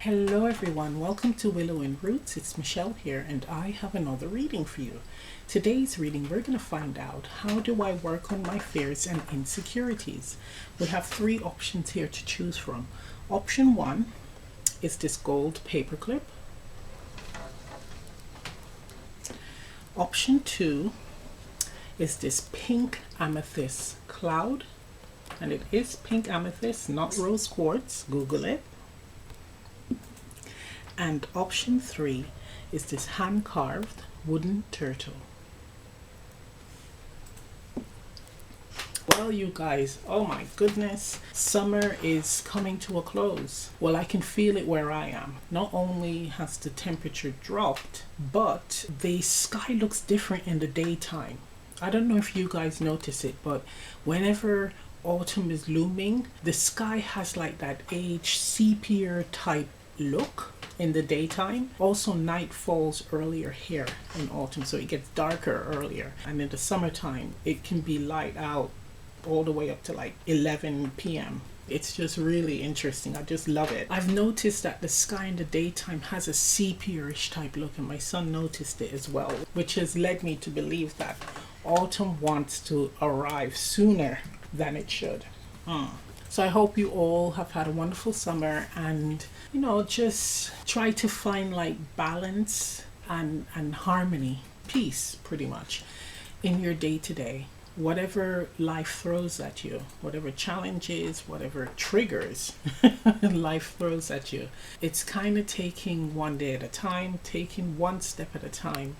Hello everyone, welcome to Willow and Roots. It's Michelle here and I have another reading for you. Today's reading we're going to find out how do I work on my fears and insecurities. We have three options here to choose from. Option 1 is this gold paperclip. Option 2 is this pink amethyst cloud, and it is pink amethyst, not rose quartz. Google it. And option 3 is this hand-carved wooden turtle. Well, you guys, oh my goodness, summer is coming to a close. Well, I can feel it where I am. Not only has the temperature dropped, but the sky looks different in the daytime. I don't know if you guys notice it, but whenever autumn is looming, the sky has like that aged sepia type look in the daytime. Also, night falls earlier here in autumn, so it gets darker earlier. And in the summertime, it can be light out all the way up to like 11 p.m. It's just really interesting. I just love it. I've noticed that the sky in the daytime has a sepia-ish type look, and my son noticed it as well, which has led me to believe that autumn wants to arrive sooner than it should. So I hope you all have had a wonderful summer, and just try to find like balance and harmony, peace pretty much in your day to day. Whatever life throws at you, whatever challenges, whatever triggers life throws at you, it's kind of taking one day at a time, taking one step at a time,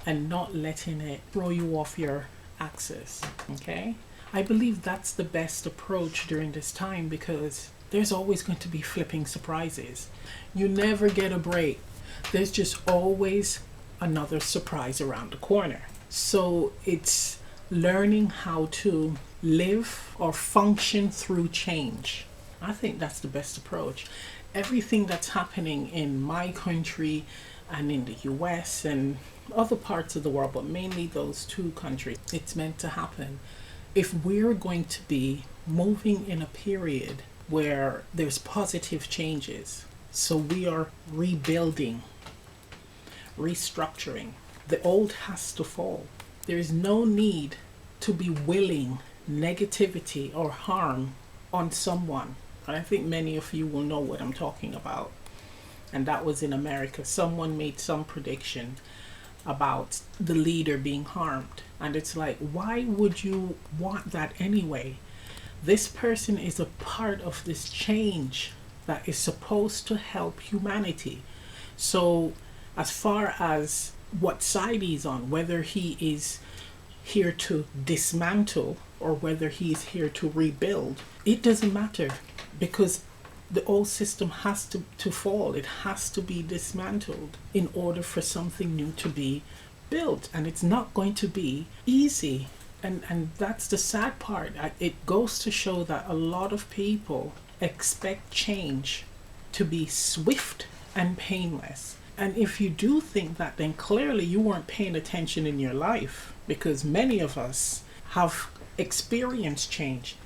and not letting it throw you off your axis. Okay? I believe that's the best approach during this time, because there's always going to be flipping surprises. You never get a break. There's just always another surprise around the corner. So it's learning how to live or function through change. I think that's the best approach. Everything that's happening in my country and in the US and other parts of the world, but mainly those two countries, it's meant to happen. If we're going to be moving in a period where there's positive changes, so we are rebuilding, restructuring, the old has to fall. There is no need to be willing negativity or harm on someone. And I think many of you will know what I'm talking about. And that was in America. Someone made some prediction about the leader being harmed. And it's like, why would you want that anyway? This person is a part of this change that is supposed to help humanity. So as far as what side he's on, whether he is here to dismantle or whether he's here to rebuild, it doesn't matter, because the old system has to fall. It has to be dismantled in order for something new to be built. And it's not going to be easy. And that's the sad part. It goes to show that a lot of people expect change to be swift and painless. And if you do think that, then clearly you weren't paying attention in your life, because many of us have experienced change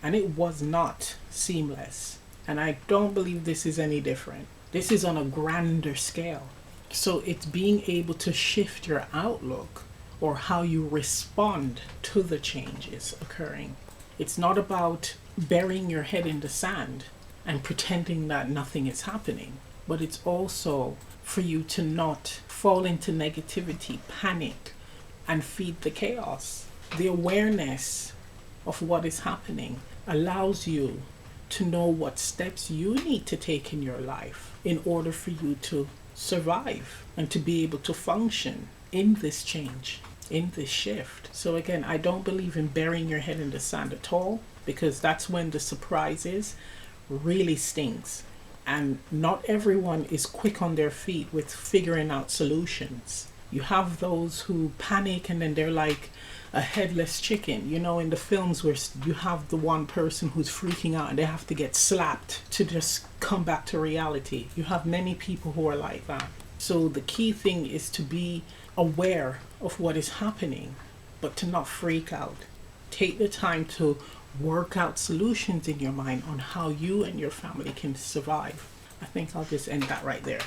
and it was not seamless. And I don't believe this is any different. This is on a grander scale. So it's being able to shift your outlook or how you respond to the changes occurring. It's not about burying your head in the sand and pretending that nothing is happening, but it's also for you to not fall into negativity, panic, and feed the chaos. The awareness of what is happening allows you to know what steps you need to take in your life in order for you to survive and to be able to function in this change, in this shift. So again, I don't believe in burying your head in the sand at all, because that's when the surprises really stings. And not everyone is quick on their feet with figuring out solutions. You have those who panic and then they're like a headless chicken. In the films where you have the one person who's freaking out and they have to get slapped to just come back to reality. You have many people who are like that. So the key thing is to be aware of what is happening, but to not freak out. Take the time to work out solutions in your mind on how you and your family can survive. I think I'll just end that right there.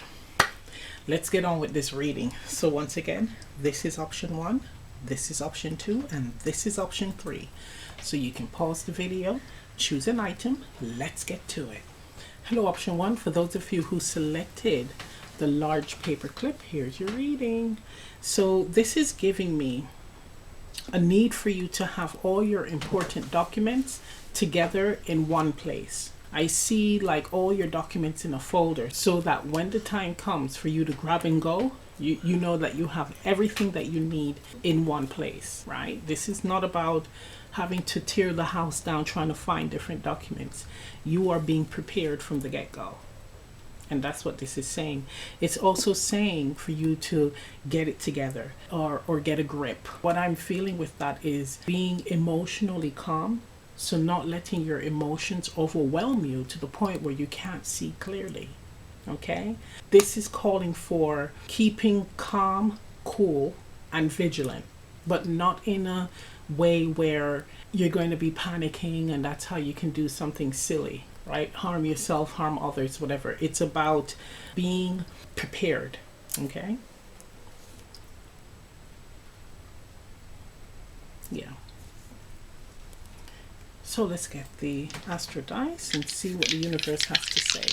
Let's get on with this reading. So once again, this is option 1, this is option 2, and this is option 3. So you can pause the video, choose an item, let's get to it. Hello option 1, for those of you who selected the large paper clip, here's your reading. So this is giving me a need for you to have all your important documents together in one place. I see like all your documents in a folder so that when the time comes for you to grab and go, you know that you have everything that you need in one place, right? This is not about having to tear the house down trying to find different documents. You are being prepared from the get-go. And that's what this is saying. It's also saying for you to get it together or get a grip. What I'm feeling with that is being emotionally calm. So not letting your emotions overwhelm you to the point where you can't see clearly. Okay? This is calling for keeping calm, cool, and vigilant, but not in a way where you're going to be panicking and that's how you can do something silly, right? Harm yourself, harm others, whatever. It's about being prepared. Okay? Yeah. So let's get the Astro Dice and see what the universe has to say.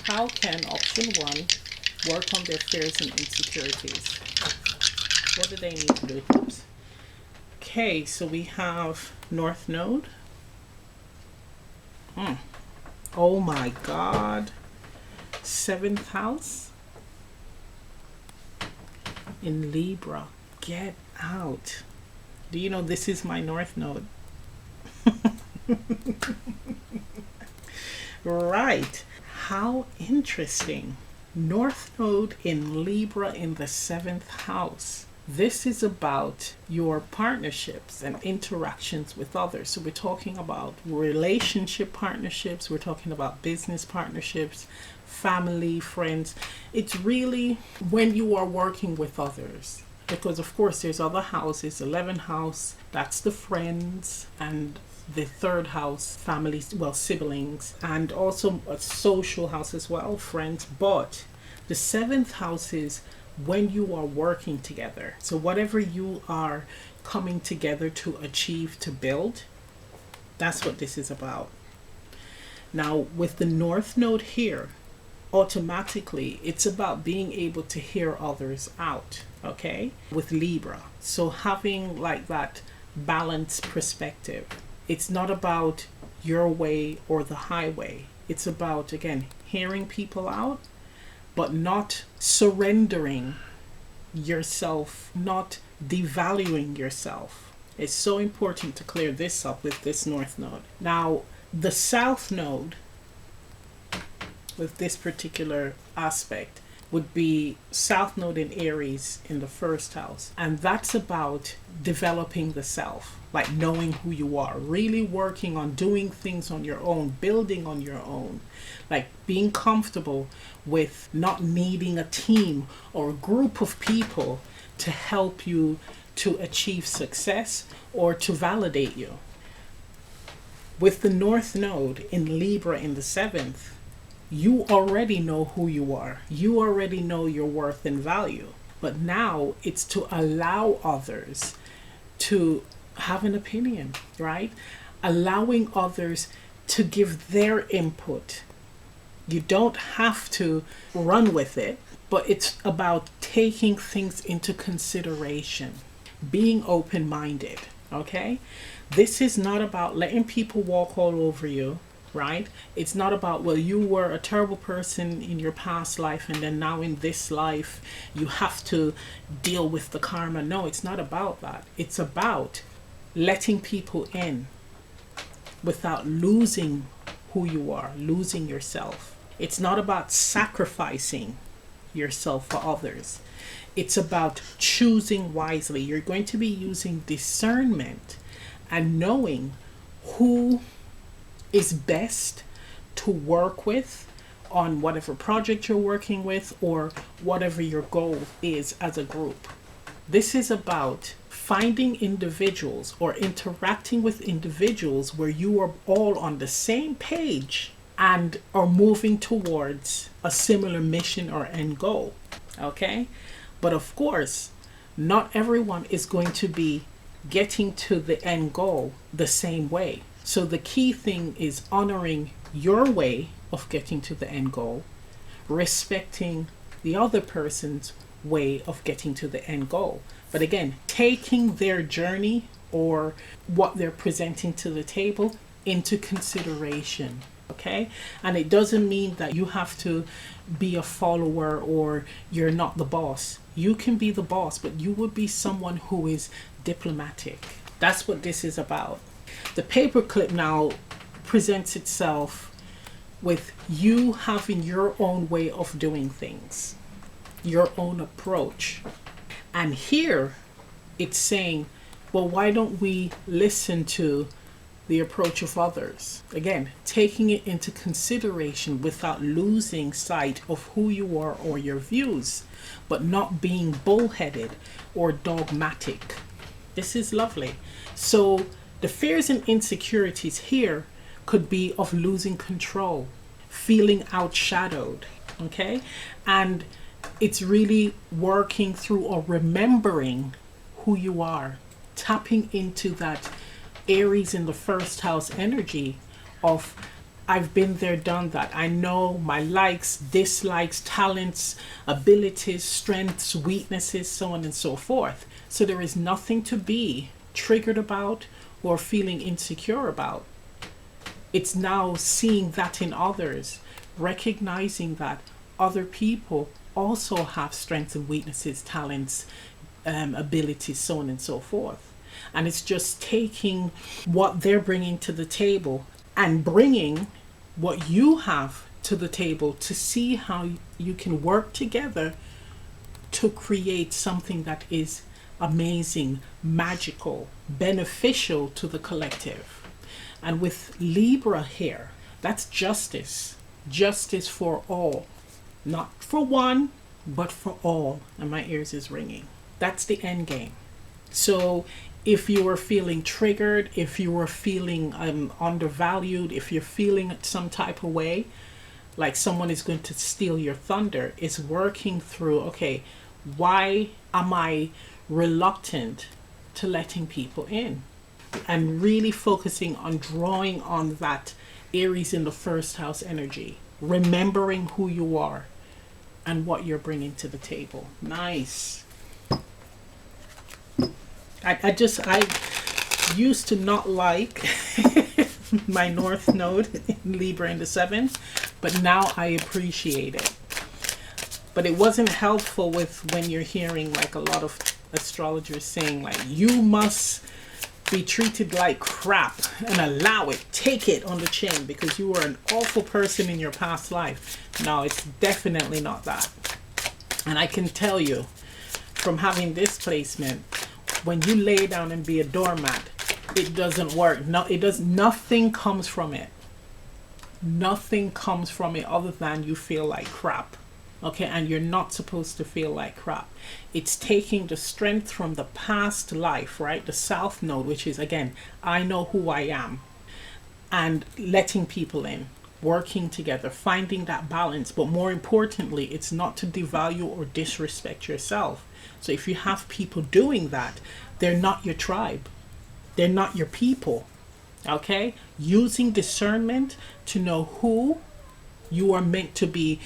How can option 1 work on their fears and insecurities? What do they need to do? Oops. Okay, so we have North Node. Oh my God. 7th house in Libra. Get out. Do you know this is my North Node? Right. How interesting. North Node in Libra in the 7th house. This is about your partnerships and interactions with others. So we're talking about relationship partnerships. We're talking about business partnerships, family, friends. It's really when you are working with others. Because of course there's other houses. 11th house, that's the friends, and the 3rd house, families, well, siblings, and also a social house as well, friends. But the 7th house is when you are working together. So whatever you are coming together to achieve, to build, that's what this is about. Now with the North Node here, automatically it's about being able to hear others out. Okay, with Libra. So having like that balanced perspective. It's not about your way or the highway. It's about, again, hearing people out, but not surrendering yourself, not devaluing yourself. It's so important to clear this up with this North Node. Now, the South Node, with this particular aspect, would be South Node in Aries in the 1st house. And that's about developing the self, like knowing who you are, really working on doing things on your own, building on your own, like being comfortable with not needing a team or a group of people to help you to achieve success or to validate you. With the North Node in Libra in the 7th, you already know who you are. You already know your worth and value. But now it's to allow others to have an opinion, right? Allowing others to give their input. You don't have to run with it, but it's about taking things into consideration, being open-minded, okay? This is not about letting people walk all over you, right? It's not about, well, you were a terrible person in your past life and then now in this life you have to deal with the karma. No, it's not about that. It's about letting people in without losing who you are, losing yourself. It's not about sacrificing yourself for others. It's about choosing wisely. You're going to be using discernment and knowing who is best to work with on whatever project you're working with or whatever your goal is as a group. This is about finding individuals or interacting with individuals where you are all on the same page and are moving towards a similar mission or end goal. Okay? But of course, not everyone is going to be getting to the end goal the same way. So the key thing is honoring your way of getting to the end goal, respecting the other person's way of getting to the end goal. But again, taking their journey or what they're presenting to the table into consideration. Okay? And it doesn't mean that you have to be a follower or you're not the boss. You can be the boss, but you would be someone who is diplomatic. That's what this is about. The paperclip now presents itself with you having your own way of doing things, your own approach. And here it's saying, well, why don't we listen to the approach of others? Again, taking it into consideration without losing sight of who you are or your views, but not being bullheaded or dogmatic. This is lovely. So the fears and insecurities here could be of losing control, feeling outshadowed, okay? And it's really working through or remembering who you are, tapping into that Aries in the first house energy of I've been there, done that. I know my likes, dislikes, talents, abilities, strengths, weaknesses, so on and so forth. So there is nothing to be triggered about or feeling insecure about. It's now seeing that in others, recognizing that other people also have strengths and weaknesses, talents, abilities, so on and so forth. And it's just taking what they're bringing to the table and bringing what you have to the table to see how you can work together to create something that is amazing, magical, beneficial to the collective. And with Libra here, that's justice. Justice for all. Not for one, but for all. And my ears is ringing. That's the end game. So if you are feeling triggered, if you are feeling undervalued, if you're feeling some type of way, like someone is going to steal your thunder, it's working through, okay, why am I reluctant to letting people in? And really focusing on drawing on that Aries in the first house energy, remembering who you are and what you're bringing to the table. Nice. I used to not like my North Node in Libra in the 7th, but now I appreciate it. But it wasn't helpful with when you're hearing like a lot of astrologers saying like, you must be treated like crap and allow it, take it on the chin because you were an awful person in your past life. No, it's definitely not that. And I can tell you from having this placement, when you lay down and be a doormat, it doesn't work. No, it does. Nothing comes from it. Nothing comes from it other than you feel like crap. Okay, and you're not supposed to feel like crap. It's taking the strength from the past life, right? The South Node, which is, again, I know who I am. And letting people in, working together, finding that balance. But more importantly, it's not to devalue or disrespect yourself. So if you have people doing that, they're not your tribe. They're not your people. Okay? Using discernment to know who you are meant to be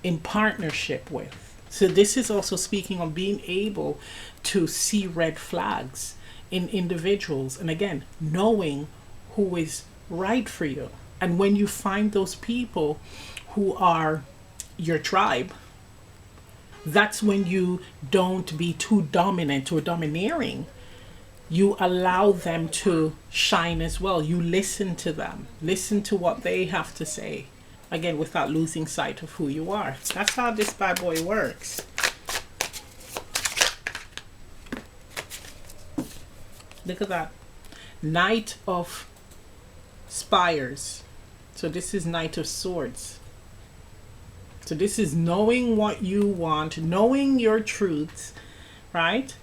in partnership with. So this is also speaking on being able to see red flags in individuals. And again, knowing who is right for you. And when you find those people who are your tribe, that's when you don't be too dominant or domineering. You allow them to shine as well. You listen to them. Listen to what they have to say. Again, without losing sight of who you are. That's how this bad boy works. Look at that. Knight of Spires. So this is Knight of Swords. So this is knowing what you want, knowing your truths, right?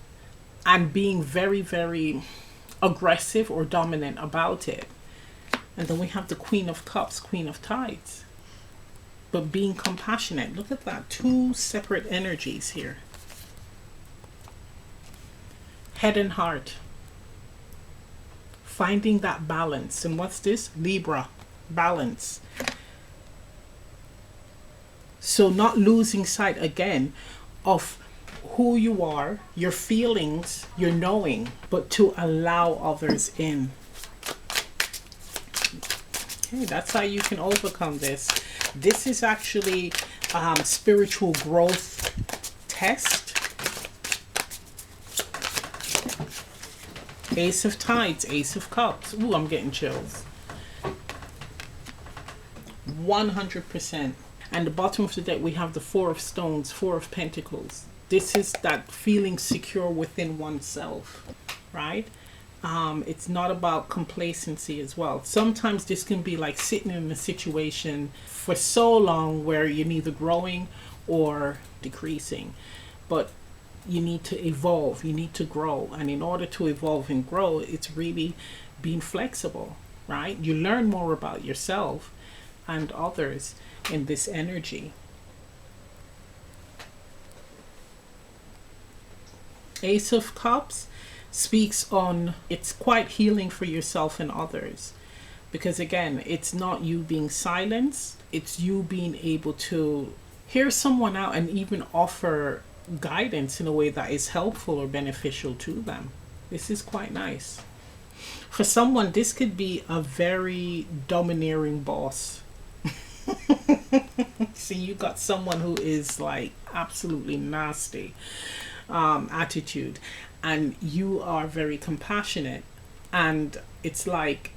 And being very, very aggressive or dominant about it. And then we have the Queen of Cups, Queen of Tides. But being compassionate, look at that, two separate energies here. Head and heart. Finding that balance. And what's this? Libra, balance. So not losing sight again of who you are, your feelings, your knowing, but to allow others in. Okay, that's how you can overcome this. This is actually spiritual growth test. Ace of Tides, Ace of Cups. Ooh, I'm getting chills. 100%. And the bottom of the deck, we have the Four of Stones, Four of Pentacles. This is that feeling secure within oneself, right? It's not about complacency as well. Sometimes this can be like sitting in a situation for so long where you're neither growing or decreasing. But you need to evolve, you need to grow. And in order to evolve and grow, it's really being flexible, right? You learn more about yourself and others in this energy. Ace of Cups speaks on, it's quite healing for yourself and others, because again, it's not you being silenced, it's you being able to hear someone out and even offer guidance in a way that is helpful or beneficial to them. This is quite nice. For someone, this could be a very domineering boss. See, you got someone who is like absolutely nasty attitude, and you are very compassionate, and it's like,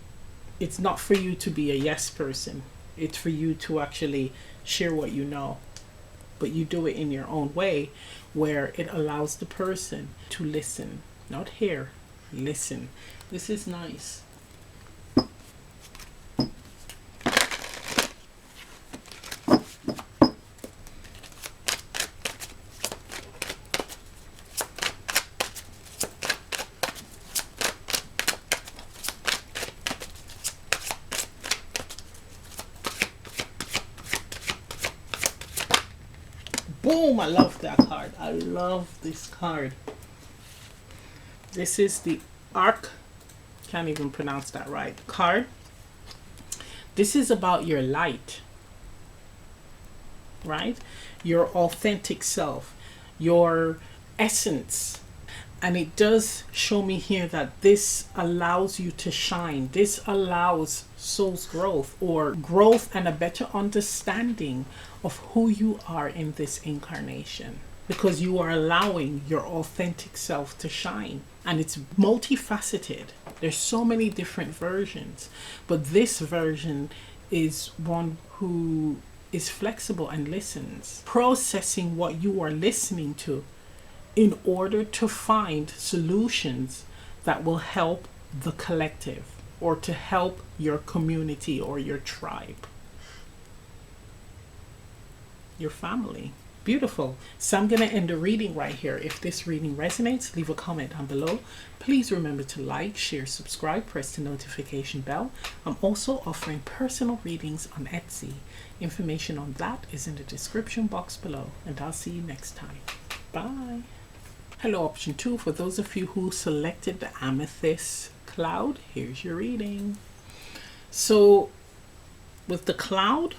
it's not for you to be a yes person, it's for you to actually share what you know, but you do it in your own way where it allows the person to listen, not hear, listen. This is nice. Boom! I love that card. I love this card. This is the Arc, can't even pronounce that right, card. This is about your light, right? Your authentic self, your essence. And it does show me here that this allows you to shine. This allows soul's growth, or growth and a better understanding of who you are in this incarnation, because you are allowing your authentic self to shine. And it's multifaceted. There's so many different versions, but this version is one who is flexible and listens, processing what you are listening to in order to find solutions that will help the collective, or to help your community or your tribe, your family. Beautiful. So I'm going to end the reading right here. If this reading resonates, leave a comment down below. Please remember to like, share, subscribe, press the notification bell. I'm also offering personal readings on Etsy. Information on that is in the description box below, and I'll see you next time. Bye. Hello, option 2. For those of you who selected the amethyst cloud, here's your reading. So with the cloud,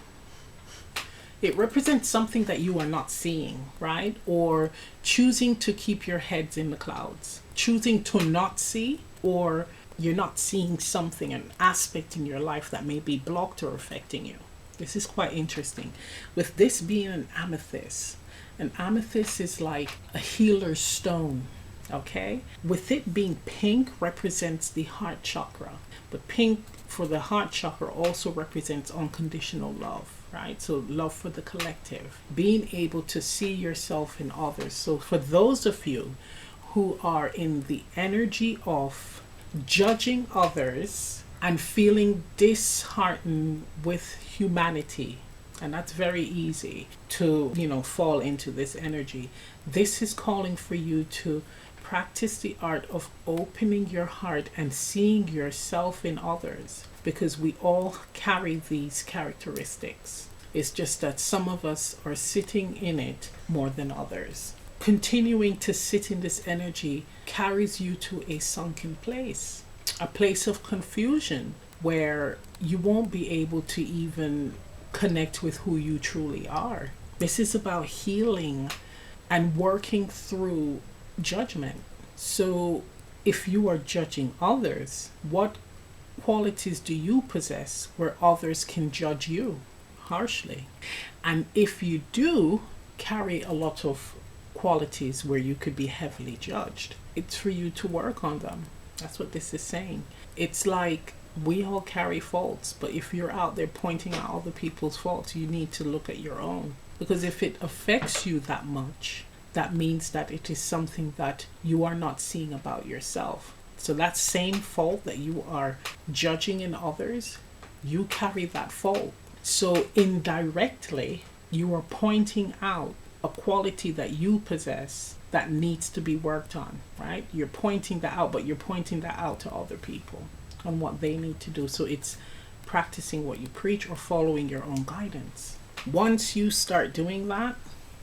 it represents something that you are not seeing, right? Or choosing to keep your heads in the clouds, choosing to not see, or you're not seeing something, an aspect in your life that may be blocked or affecting you. This is quite interesting. With this being an amethyst is like a healer's stone, okay? With it being pink represents the heart chakra, but pink for the heart chakra also represents unconditional love, right? So love for the collective, being able to see yourself in others. So for those of you who are in the energy of judging others and feeling disheartened with humanity, and that's very easy to, fall into this energy, this is calling for you to practice the art of opening your heart and seeing yourself in others. because we all carry these characteristics. It's just that some of us are sitting in it more than others. Continuing to sit in this energy carries you to a sunken place, a place of confusion where you won't be able to even connect with who you truly are. This is about healing and working through judgment. So if you are judging others, what qualities do you possess where others can judge you harshly? And if you do carry a lot of qualities where you could be heavily judged, it's for you to work on them. That's what this is saying. It's like we all carry faults, but if you're out there pointing out other people's faults, you need to look at your own. Because if it affects you that much, that means that it is something that you are not seeing about yourself. So that same fault that you are judging in others, you carry that fault. So indirectly, you are pointing out a quality that you possess that needs to be worked on, right? You're pointing that out, but you're pointing that out to other people on what they need to do. So it's practicing what you preach or following your own guidance. Once you start doing that,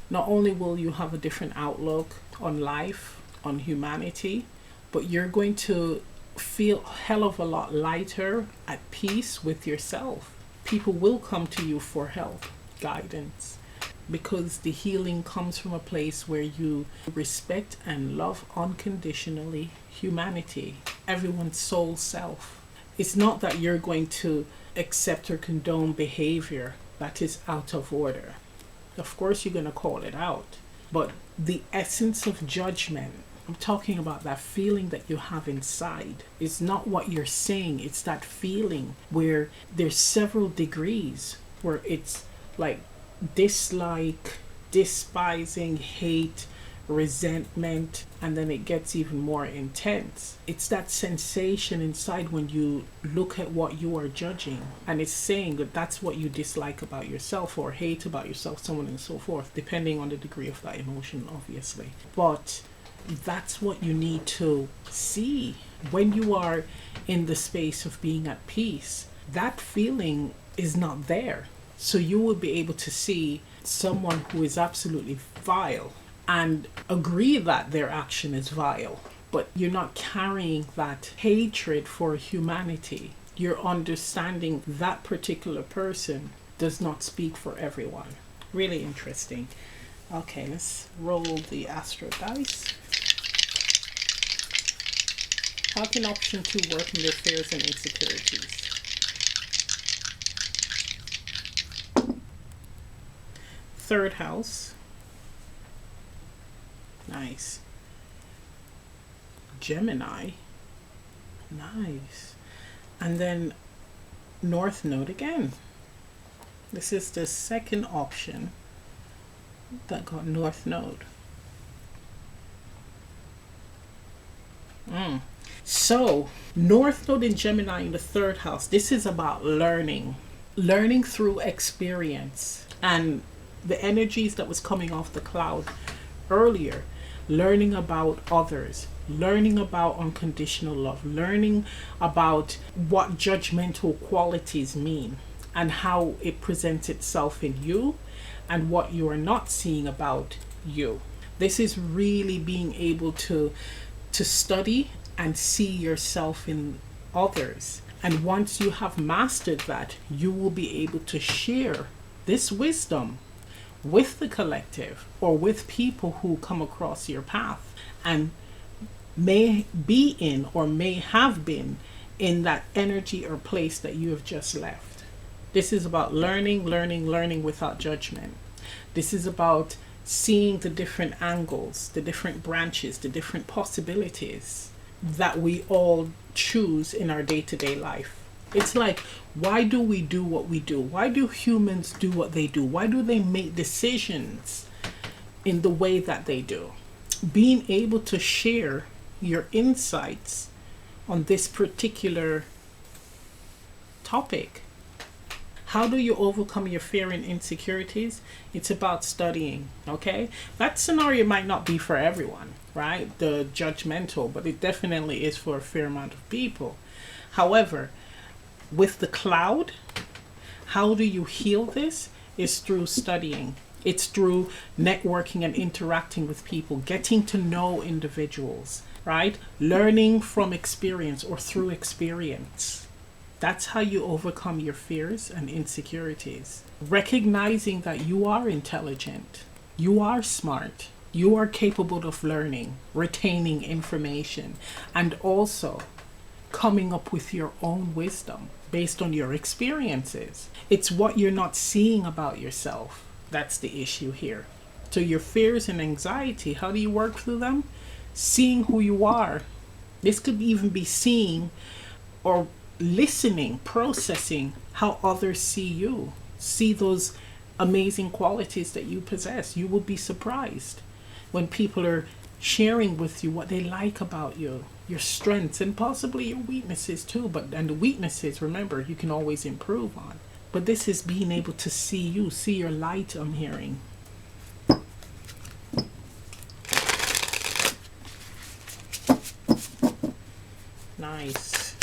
not only will you have a different outlook on life, on humanity, but you're going to feel a hell of a lot lighter, at peace with yourself. People will come to you for help, guidance, because the healing comes from a place where you respect and love unconditionally humanity, everyone's soul self. It's not that you're going to accept or condone behavior that is out of order. Of course you're going to call it out, but the essence of judgment, I'm talking about that feeling that you have inside. It's not what you're saying, it's that feeling where there's several degrees where it's like dislike, despising, hate, resentment, and then it gets even more intense. It's that sensation inside when you look at what you are judging, and it's saying that that's what you dislike about yourself or hate about yourself, so on and so forth, depending on the degree of that emotion, obviously. But that's what you need to see when you are in the space of being at peace. That feeling is not there. So you will be able to see someone who is absolutely vile and agree that their action is vile, but you're not carrying that hatred for humanity. You're understanding that particular person does not speak for everyone. Really interesting. Okay, let's roll the astro dice. How can option 2 work in their fears and insecurities? Third house. Nice. Gemini. Nice. And then North Node again. This is the second option that got North Node. So, North Node in Gemini in the third house. This is about learning. Learning through experience. And the energies that was coming off the cloud earlier, learning about others, learning about unconditional love, learning about what judgmental qualities mean and how it presents itself in you and what you are not seeing about you. This is really being able to study and see yourself in others. And once you have mastered that, you will be able to share this wisdom with the collective or with people who come across your path and may be in or may have been in that energy or place that you have just left. This is about learning without judgment. This is about seeing the different angles, the different branches, the different possibilities that we all choose in our day-to-day life. It's like, why do we do what we do? Why do humans do what they do? Why do they make decisions in the way that they do? Being able to share your insights on this particular topic. How do you overcome your fear and insecurities? It's about studying, okay? That scenario might not be for everyone, right? The judgmental, but it definitely is for a fair amount of people. However, with the cloud, how do you heal this? Is through studying. It's through networking and interacting with people, getting to know individuals, right? Learning from experience or through experience. That's how you overcome your fears and insecurities. Recognizing that you are intelligent, you are smart, you are capable of learning, retaining information, and also coming up with your own wisdom based on your experiences. It's what you're not seeing about yourself. That's the issue here. So your fears and anxiety, how do you work through them? Seeing who you are. This could even be seeing or listening, processing how others see you. See those amazing qualities that you possess. You will be surprised when people are sharing with you what they like about you, your strengths and possibly your weaknesses too. And the weaknesses, remember, you can always improve on. But this is being able to see you, see your light, I'm hearing. Nice.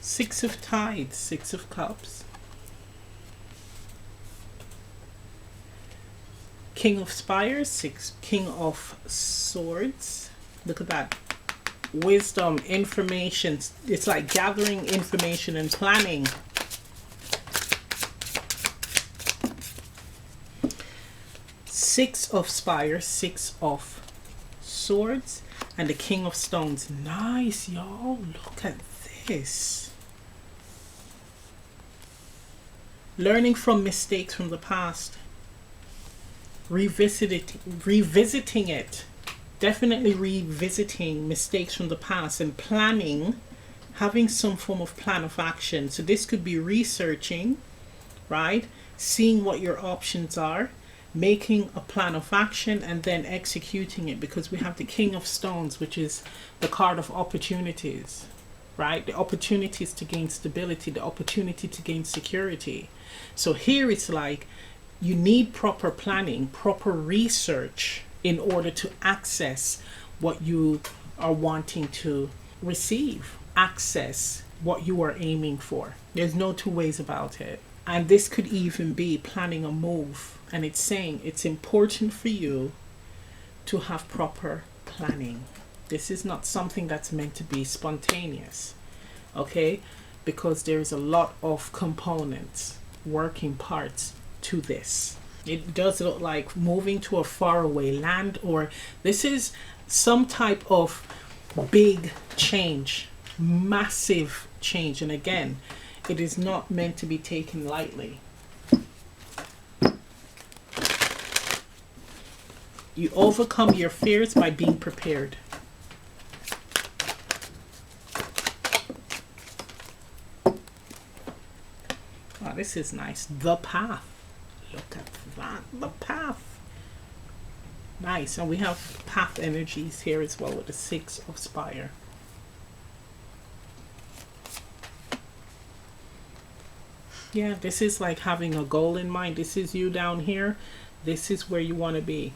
Six of Tides, Six of Cups. King of Spires, King of Swords. Look at that. Wisdom, information. It's like gathering information and planning. Six of Spires, Six of Swords, and the King of Stones. Nice, y'all. Look at this. Learning from mistakes from the past. Revisiting it. Definitely revisiting mistakes from the past and planning, having some form of plan of action. So this could be researching, right? Seeing what your options are, making a plan of action, and then executing it, because we have the King of Stones, which is the card of opportunities, right? The opportunities to gain stability, the opportunity to gain security. So here it's like you need proper planning, proper research in order to access what you are wanting to receive, access what you are aiming for. There's no two ways about it. And this could even be planning a move. And it's saying it's important for you to have proper planning. This is not something that's meant to be spontaneous, okay? Because there's a lot of components, working parts to this. It does look like moving to a faraway land, or this is some type of big change, massive change. And again, it is not meant to be taken lightly. You overcome your fears by being prepared. Wow, this is nice. The Path. Look at that. The Path. Nice. And we have path energies here as well with the Six of Spire. Yeah, this is like having a goal in mind. This is you down here. This is where you want to be.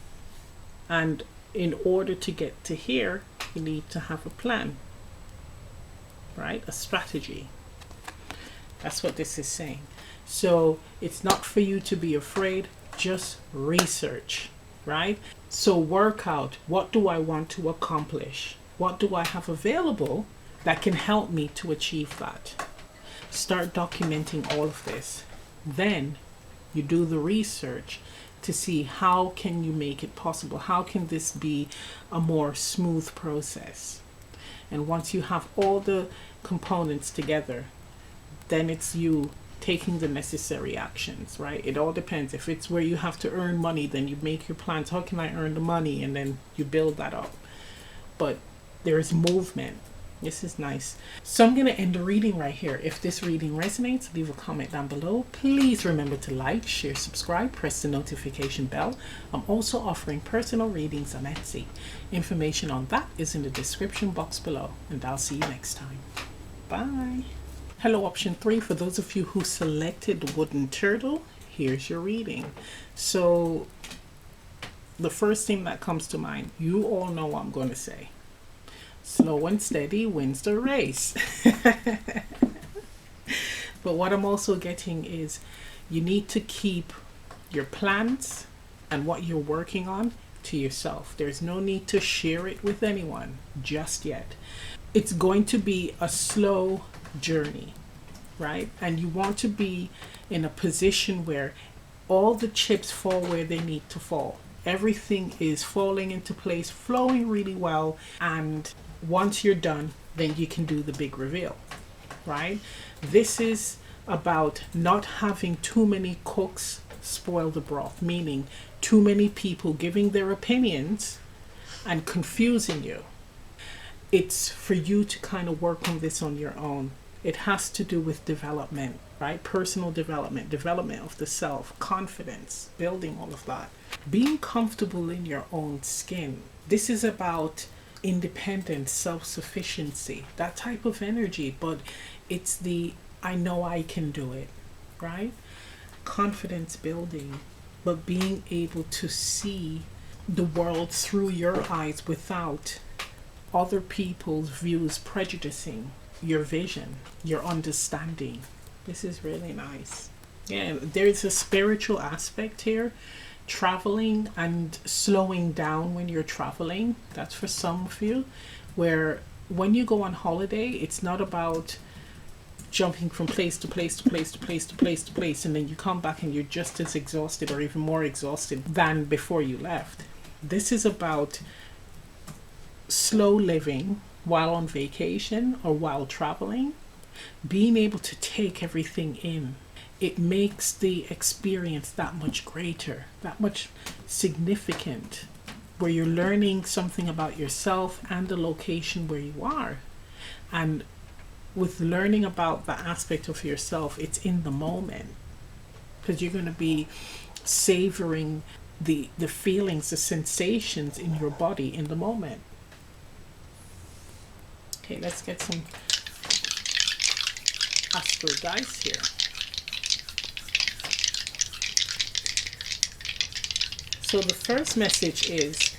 And in order to get to here, you need to have a plan, right? A strategy. That's what this is saying. So it's not for you to be afraid, just research, right? So work out, what do I want to accomplish? What do I have available that can help me to achieve that? Start documenting all of this. Then you do the research to see how can you make it possible? How can this be a more smooth process? And once you have all the components together, then it's you taking the necessary actions, right? It all depends. If it's where you have to earn money, then you make your plans. How can I earn the money? And then you build that up. But there is movement. This is nice. So I'm going to end the reading right here. If this reading resonates, leave a comment down below. Please remember to like, share, subscribe, press the notification bell. I'm also offering personal readings on Etsy. Information on that is in the description box below. And I'll see you next time. Bye. Hello, option 3. For those of you who selected the wooden turtle, here's your reading. So the first thing that comes to mind, you all know what I'm going to say. Slow and steady wins the race. But what I'm also getting is you need to keep your plans and what you're working on to yourself. There's no need to share it with anyone just yet. It's going to be a slow journey, right? And you want to be in a position where all the chips fall where they need to fall. Everything is falling into place, flowing really well. And once you're done, then you can do the big reveal, right? This is about not having too many cooks spoil the broth, meaning too many people giving their opinions and confusing you. It's for you to kind of work on this on your own. It has to do with development, right? Personal development, development of the self, confidence, building all of that. Being comfortable in your own skin. This is about independence, self-sufficiency, that type of energy, but it's the I know I can do it, right? Confidence building, but being able to see the world through your eyes without other people's views prejudicing your vision, your understanding. This is really nice. Yeah, there's a spiritual aspect here. Traveling and slowing down when you're traveling. That's for some of you. Where when you go on holiday, it's not about jumping from place to place to place to place to place to place, and then you come back and you're just as exhausted or even more exhausted than before you left. This is about slow living while on vacation or while traveling, being able to take everything in. It makes the experience that much greater, that much significant, where you're learning something about yourself and the location where you are. And with learning about that aspect of yourself, it's in the moment, because you're going to be savoring the feelings, the sensations in your body in the moment. Okay, let's get some astral dice here. So the first message is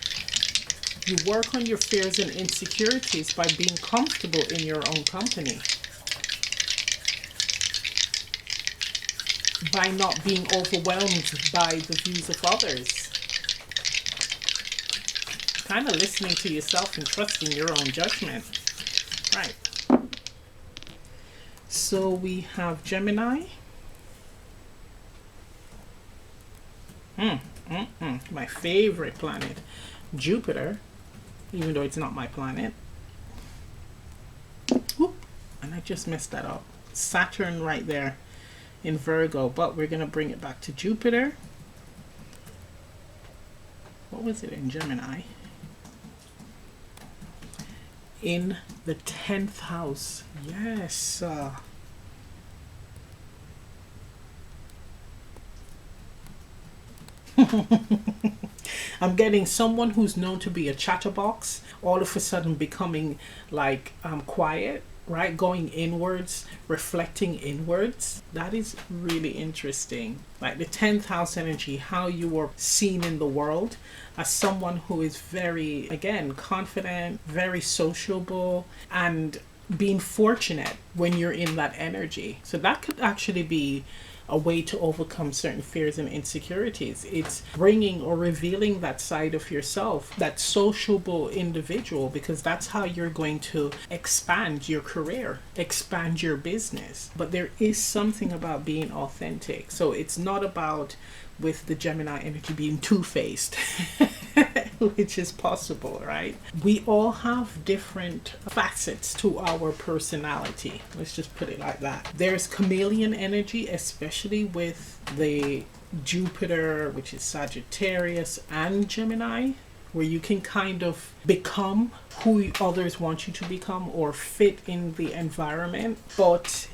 you work on your fears and insecurities by being comfortable in your own company. By not being overwhelmed by the views of others. Kind of listening to yourself and trusting your own judgment. Right. So we have Gemini. My favorite planet. Jupiter, even though it's not my planet. Whoop, and I just messed that up. Saturn right there in Virgo, but we're going to bring it back to Jupiter. What was it in Gemini? In the 10th house. Yes. I'm getting someone who's known to be a chatterbox all of a sudden becoming like quiet, right? Going inwards, reflecting inwards. That is really interesting. Like the 10th house energy, how you are seen in the world as someone who is very, again, confident, very sociable, and being fortunate when you're in that energy. So that could actually be a way to overcome certain fears and insecurities. It's bringing or revealing that side of yourself, that sociable individual, because that's how you're going to expand your career, expand your business. But there is something about being authentic. So it's not about, with the Gemini energy, being two-faced, which is possible, right? We all have different facets to our personality. Let's just put it like that. There's chameleon energy, especially with the Jupiter, which is Sagittarius, and Gemini, where you can kind of become who others want you to become or fit in the environment. But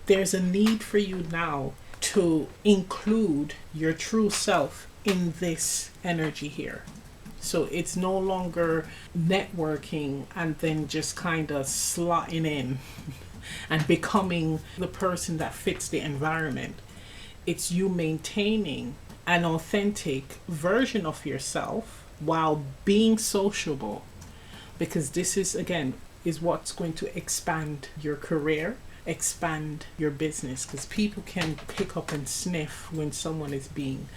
there's a need for you now to include your true self in this energy here. So it's no longer networking and then just kind of slotting in and becoming the person that fits the environment. It's you maintaining an authentic version of yourself while being sociable, because this is, again, is what's going to expand your career, expand your business, because people can pick up and sniff when someone is being,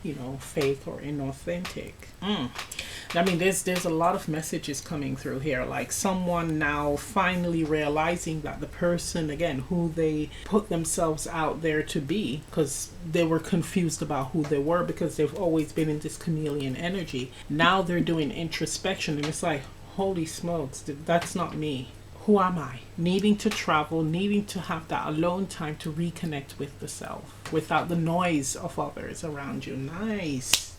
you know, fake or inauthentic. I mean, there's a lot of messages coming through here, like someone now finally realizing that the person, again, who they put themselves out there to be, because they were confused about who they were because they've always been in this chameleon energy. Now they're doing introspection and it's like, holy smokes, that's not me. Who am I? Needing to travel, needing to have that alone time to reconnect with the self without the noise of others around you. Nice.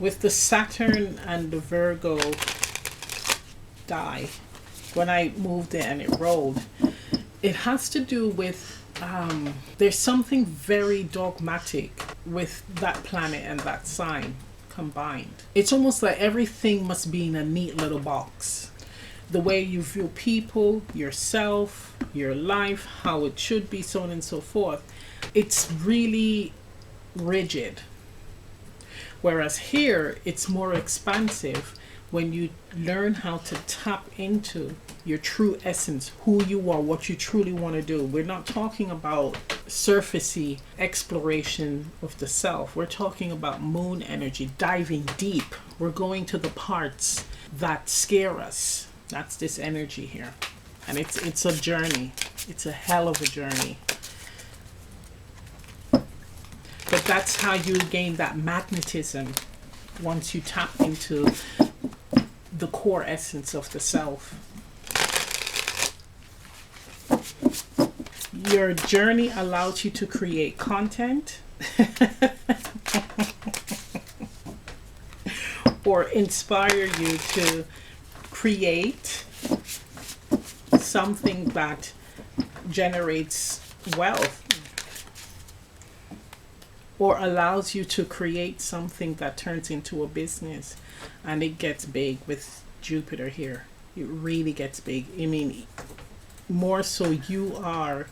With the Saturn and the Virgo die, when I moved it and it rolled, it has to do with there's something very dogmatic with that planet and that sign combined. It's almost like everything must be in a neat little box. The way you view people, yourself, your life, how it should be, so on and so forth. It's really rigid. Whereas here, it's more expansive when you learn how to tap into your true essence, who you are, what you truly want to do. We're not talking about surfacey exploration of the self. We're talking about moon energy, diving deep. We're going to the parts that scare us. That's this energy here. And it's a journey. It's a hell of a journey. But that's how you gain that magnetism once you tap into the core essence of the self. Your journey allows you to create content or inspire you to create something that generates wealth, or allows you to create something that turns into a business, and it gets big with Jupiter here. It really gets big. I mean, more so you are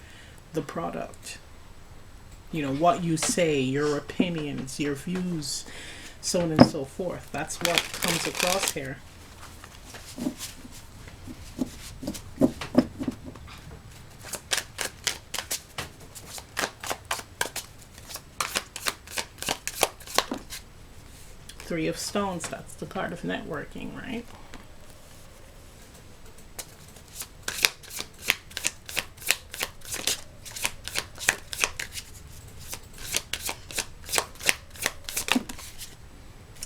the product. You know, what you say, your opinions, your views, so on and so forth. That's what comes across here. Three of Stones, that's the card of networking, right?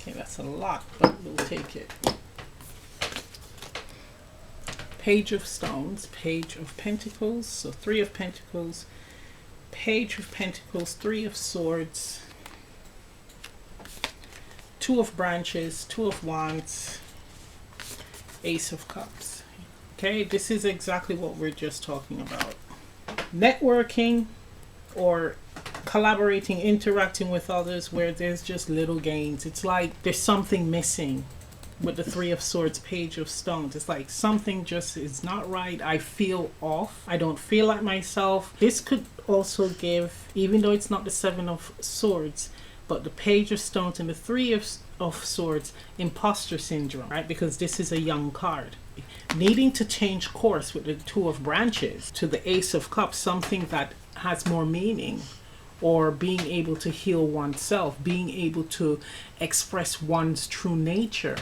Okay, that's a lot, but we'll take it. Page of Stones, Page of Pentacles, so Three of Pentacles, Page of Pentacles, Three of Swords, Two of Branches, Two of Wands, Ace of Cups. Okay, this is exactly what we're just talking about. Networking or collaborating, interacting with others where there's just little gains. It's like there's something missing with the Three of Swords, Page of Stones. It's like something just is not right. I feel off. I don't feel like myself. This could also give, even though it's not the Seven of Swords, but the Page of Stones and the Three of Swords, imposter syndrome, right? Because this is a young card. Needing to change course with the Two of Branches to the Ace of Cups, something that has more meaning, or being able to heal oneself, being able to express one's true nature.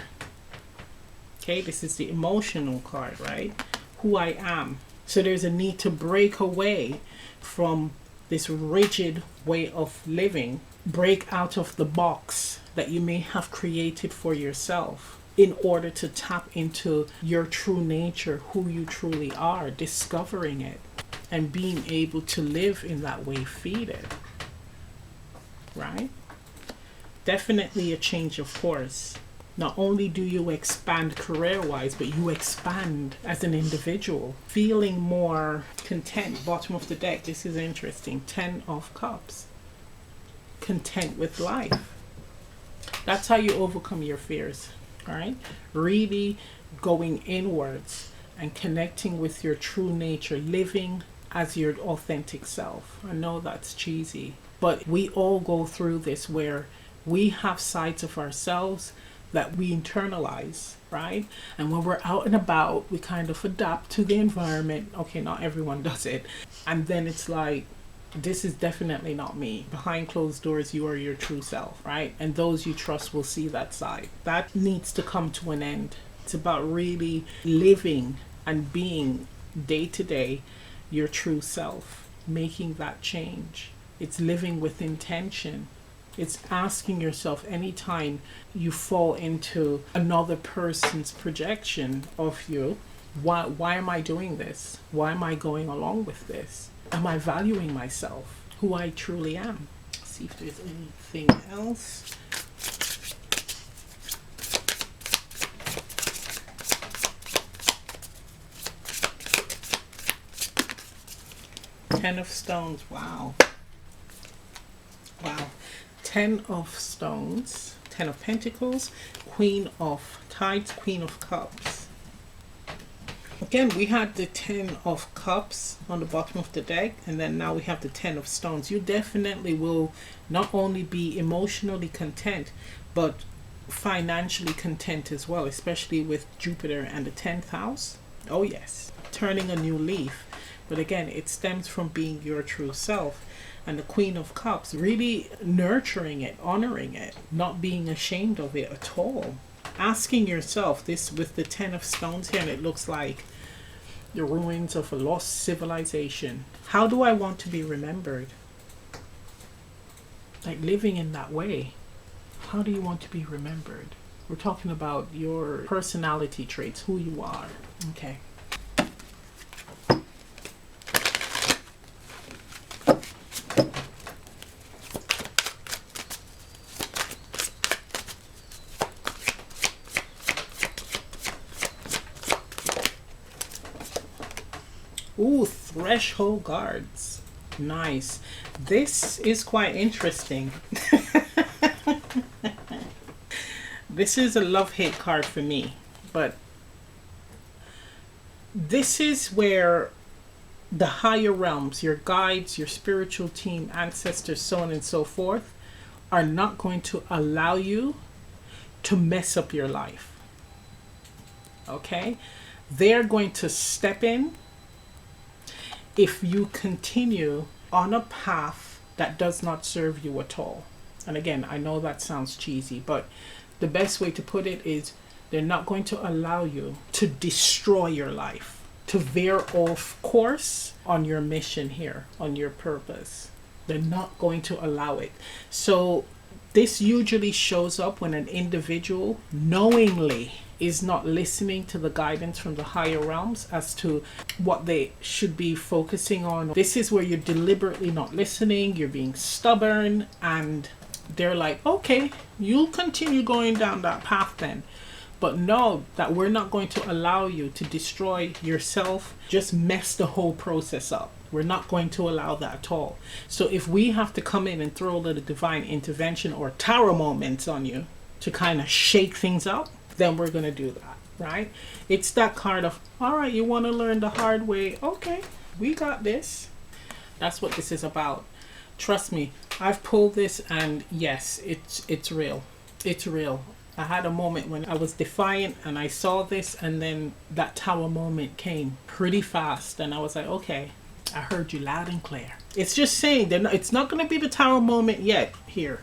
Okay, this is the emotional card, right? Who I am. So there's a need to break away from this rigid way of living, break out of the box that you may have created for yourself in order to tap into your true nature, who you truly are, discovering it and being able to live in that way, feed it, right? Definitely a change of course. Not only do you expand career-wise, but you expand as an individual, feeling more content. Bottom of the deck, this is interesting. 10 of Cups. Content with life. That's how you overcome your fears, all right? Really going inwards and connecting with your true nature, living as your authentic self. I know that's cheesy, But we all go through this where we have sides of ourselves that we internalize, right? And when we're out and about, we kind of adapt to the environment. Okay, not everyone does it. And then it's like, this is definitely not me. Behind closed doors, you are your true self, right? And those you trust will see that side. That needs to come to an end. It's about really living and being day to day your true self, making that change. It's living with intention. It's asking yourself anytime you fall into another person's projection of you, why am I doing this? Why am I going along with this? Am I valuing myself, who I truly am? Let's see if there's anything else. Ten of Stones. Wow. Wow. 10 of Stones, 10 of Pentacles, Queen of Tides, Queen of Cups. Again, we had the 10 of Cups on the bottom of the deck, and then now we have the 10 of Stones. You definitely will not only be emotionally content, but financially content as well, especially with Jupiter and the 10th house. Oh yes, turning a new leaf. But again, it stems from being your true self. And the Queen of Cups, really nurturing it, honoring it, not being ashamed of it at all. Asking yourself this with the 10 of Stones here, and it looks like the ruins of a lost civilization. How do I want to be remembered? Like living in that way. How do you want to be remembered? We're talking about your personality traits, who you are. Okay. Ooh, threshold guards. Nice. This is quite interesting. This is a love-hate card for me, but this is where the higher realms, your guides, your spiritual team, ancestors, so on and so forth, are not going to allow you to mess up your life. Okay? They're going to step in if you continue on a path that does not serve you at all. And again, I know that sounds cheesy, but the best way to put it is they're not going to allow you to destroy your life, to veer off course on your mission here, on your purpose. They're not going to allow it. So this usually shows up when an individual knowingly is not listening to the guidance from the higher realms as to what they should be focusing on. This is where you're deliberately not listening, you're being stubborn, and they're like, okay, you'll continue going down that path then. But know that we're not going to allow you to destroy yourself, just mess the whole process up. We're not going to allow that at all. So if we have to come in and throw a little divine intervention or tarot moments on you to kind of shake things up, then we're going to do that, right? It's that card of, all right, you want to learn the hard way. Okay, we got this. That's what this is about. Trust me, I've pulled this, and yes, it's real. It's real. I had a moment when I was defiant and I saw this, and then that tower moment came pretty fast, and I was like, okay, I heard you loud and clear. It's just saying that it's not going to be the tower moment yet here,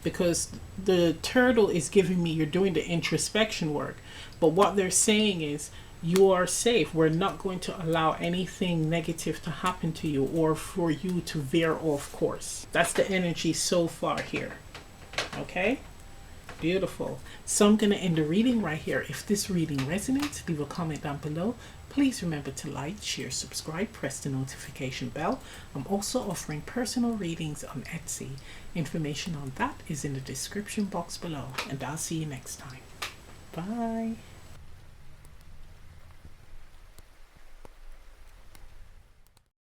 because the turtle is giving me you're doing the introspection work. But what they're saying is you are safe. We're not going to allow anything negative to happen to you or for you to veer off course. That's the energy so far here. Okay? Beautiful. So I'm going to end the reading right here. If this reading resonates, leave a comment down below. Please remember to like, share, subscribe, press the notification bell. I'm also offering personal readings on Etsy. Information on that is in the description box below. And I'll see you next time. Bye.